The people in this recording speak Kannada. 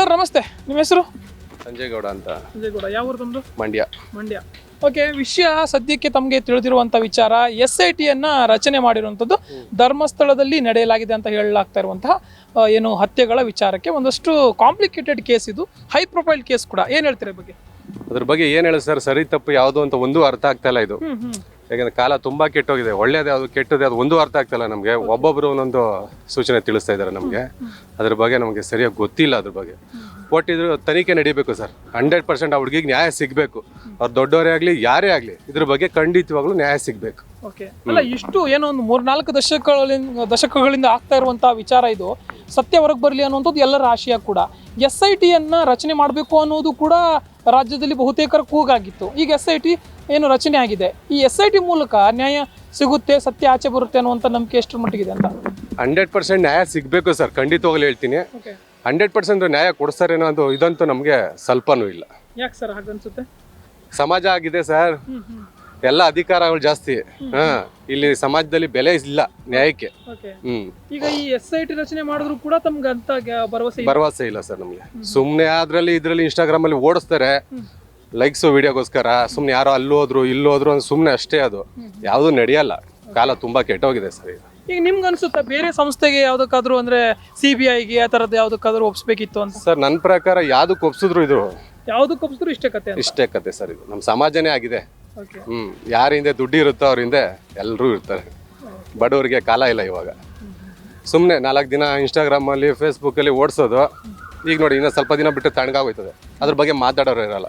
ಸರ್ ನಮಸ್ತೆ, ನಿಮ್ಮ ಹೆಸರು? ಸಂಜಯ್ ಗೌಡ ಅಂತ. ಸಂಜಯ್ ಗೌಡ, ಯಾವ ಊರು ತಮ್ಮದು? ಮಂಡ್ಯ. ಓಕೆ, ವಿಷಯ ಸದ್ಯಕ್ಕೆ ತಮಗೆ ತಿಳಿದಿರುವಂಥ ವಿಚಾರ, SITಯನ್ನು ರಚನೆ ಮಾಡಿರುವಂಥದ್ದು ಧರ್ಮಸ್ಥಳದಲ್ಲಿ ನಡೆಯಲಾಗಿದೆ ಅಂತ ಹೇಳಲಾಗ್ತಾ ಇರುವಂತಹ ಏನು ಹತ್ಯೆಗಳ ವಿಚಾರಕ್ಕೆ ಒಂದಷ್ಟು ಕಾಂಪ್ಲಿಕೇಟೆಡ್ ಕೇಸ್, ಇದು ಹೈ ಪ್ರೊಫೈಲ್ ಕೇಸ್ ಕೂಡ. ಏನು ಹೇಳ್ತೀರಾ ಈ ಬಗ್ಗೆ? ಅದ್ರ ಬಗ್ಗೆ ಏನು ಹೇಳಿ ಸರ್, ಸರಿ ತಪ್ಪು ಯಾವುದು ಅಂತ ಒಂದು ಅರ್ಥ ಆಗ್ತಾ ಇಲ್ಲ ಇದು. ಯಾಕಂದ್ರೆ ಕಾಲ ತುಂಬಾ ಕೆಟ್ಟೋಗಿದೆ, ಒಳ್ಳೇದು ಯಾವುದು ಕೆಟ್ಟದ್ದು ಯಾವುದು ಒಂದು ಅರ್ಥ ಆಗ್ತಾ ಇಲ್ಲ ನಮಗೆ. ಒಬ್ಬೊಬ್ರು ಒಂದೊಂದು ಸೂಚನೆ ತಿಳಿಸ್ತಾ ಇದ್ದಾರೆ ನಮಗೆ, ಅದ್ರ ಬಗ್ಗೆ ನಮಗೆ ಸರಿಯಾಗಿ ಗೊತ್ತಿಲ್ಲ. ಅದ್ರ ಬಗ್ಗೆ ಒಟ್ಟಿದ್ರು ತನಿಖೆ ನಡೀಬೇಕು ಸರ್. 100% ಆ ಹುಡುಗಿಗೆ ನ್ಯಾಯ ಸಿಗಬೇಕು. ಅವ್ರು ದೊಡ್ಡವರೇ ಆಗಲಿ ಯಾರೇ ಆಗಲಿ, ಇದ್ರ ಬಗ್ಗೆ ಖಂಡಿತವಾಗ್ಲೂ ನ್ಯಾಯ ಸಿಗಬೇಕು. ಓಕೆ, ಅಲ್ಲ ಇಷ್ಟು ಏನೋ ಒಂದು 3-4 ದಶಕಗಳಿಂದ ಆಗ್ತಾ ಇರುವಂತಹ ವಿಚಾರ, ಇದು ಸತ್ಯ ಹೊರಗೆ ಬರಲಿ ಅನ್ನುವಂಥದ್ದು ಎಲ್ಲರ ಆಶಯ ಕೂಡ. SITಯನ್ನು ರಚನೆ ಮಾಡಬೇಕು ಅನ್ನೋದು ಕೂಡ ರಾಜ್ಯದಲ್ಲಿ ಬಹುತೇಕರ ಕೂಗಾಗಿತ್ತು. ಈಗ SIT ಏನು ರಚನೆ ಆಗಿದೆ, ಈ SIT ಮೂಲಕ ನ್ಯಾಯ ಸಿಗುತ್ತೆ, ಸತ್ಯ ಆಚೆ ಬರುತ್ತೆ ಅನ್ನುವಂಥ ನಂಬಿಕೆ ಎಷ್ಟರ ಮಟ್ಟಿಗಿದೆ ಅಂತ? 100% ನ್ಯಾಯ ಸಿಗಬೇಕು ಸರ್, ಖಂಡಿತವಾಗ್ಲೂ ಹೇಳ್ತೀನಿ. 100% ನ್ಯಾಯ ಕೊಡಿಸ್ತಾರೇನೋ ಅದು ಇದಂತೂ ನಮಗೆ ಸ್ವಲ್ಪನೂ ಇಲ್ಲ. ಯಾಕೆ ಸರ್ ಹಾಗನ್ಸುತ್ತೆ? ಸಮಾಜ ಆಗಿದೆ ಸರ್, ಎಲ್ಲ ಅಧಿಕಾರಗಳು ಜಾಸ್ತಿ. ಇಲ್ಲಿ ಸಮಾಜದಲ್ಲಿ ಬೆಲೆ ಇಲ್ಲ ನ್ಯಾಯಕ್ಕೆ. ಈಗ ಈ SIT ರಚನೆ ಮಾಡಿದ್ರು ಕೂಡ ತಮ್ಗೆ ಅಂತ ಭರವಸೆ ಇಲ್ಲ ಸರ್ ನಮ್ಗೆ. ಸುಮ್ನೆ ಇದ್ರಲ್ಲಿ ಇನ್ಸ್ಟಾಗ್ರಾಮ್ ಅಲ್ಲಿ ಓಡಿಸ್ತಾರೆ ಲೈಕ್ಸ್ ವಿಡಿಯೋಗೋಸ್ಕರ. ಸುಮ್ನೆ ಯಾರೋ ಅಲ್ಲೋದ್ರು ಇಲ್ಲೋದ್ರು ಅಂತ ಸುಮ್ನೆ ಅಷ್ಟೇ, ಅದು ಯಾವ್ದು ನಡೆಯಲ್ಲ. ಕಾಲ ತುಂಬಾ ಕೆಟ್ಟೋಗಿದೆ ಸರ್ ಈಗ ನಿಮ್ಗೆ ಅನ್ಸುತ್ತಾ ಬೇರೆ ಸಂಸ್ಥೆಗೆ ಯಾವ್ದಕ್ಕಾದ್ರೂ ಅಂದ್ರೆ CBIಗೆ ಆ ತರದ್ದು ಯಾವ್ದಕ್ಕಾದ್ರೂ ಒಪ್ಸ್ಬೇಕಿತ್ತು ಅಂತ? ಸರ್ ನನ್ನ ಪ್ರಕಾರ ಯಾವ್ದಕ್ಕೆ ಒಪ್ಸಿದ್ರು ಇದು ಯಾವ್ದಕ್ಕೆ ಒಪ್ಸಿದ್ರು ಇಷ್ಟೇ ಕತೆ ಸರ್. ಇದು ನಮ್ಮ ಸಮಾಜನೇ ಆಗಿದೆ. ಯಾರ ಹಿಂದೆ ದುಡ್ಡು ಇರುತ್ತೋ ಅವ್ರ ಹಿಂದೆ ಎಲ್ಲರೂ ಇರ್ತಾರೆ. ಬಡವರಿಗೆ ಕಾಲ ಇಲ್ಲ ಇವಾಗ. ಸುಮ್ಮನೆ 4 ದಿನ ಇನ್ಸ್ಟಾಗ್ರಾಮಲ್ಲಿ ಫೇಸ್ಬುಕ್ಕಲ್ಲಿ ಓಡಿಸೋದು. ಈಗ ನೋಡಿ, ಇನ್ನೂ ಸ್ವಲ್ಪ ದಿನ ಬಿಟ್ಟು ತಣ್ಣಗಾಗೋಯ್ತದೆ, ಅದ್ರ ಬಗ್ಗೆ ಮಾತಾಡೋರು ಇರಲ್ಲ.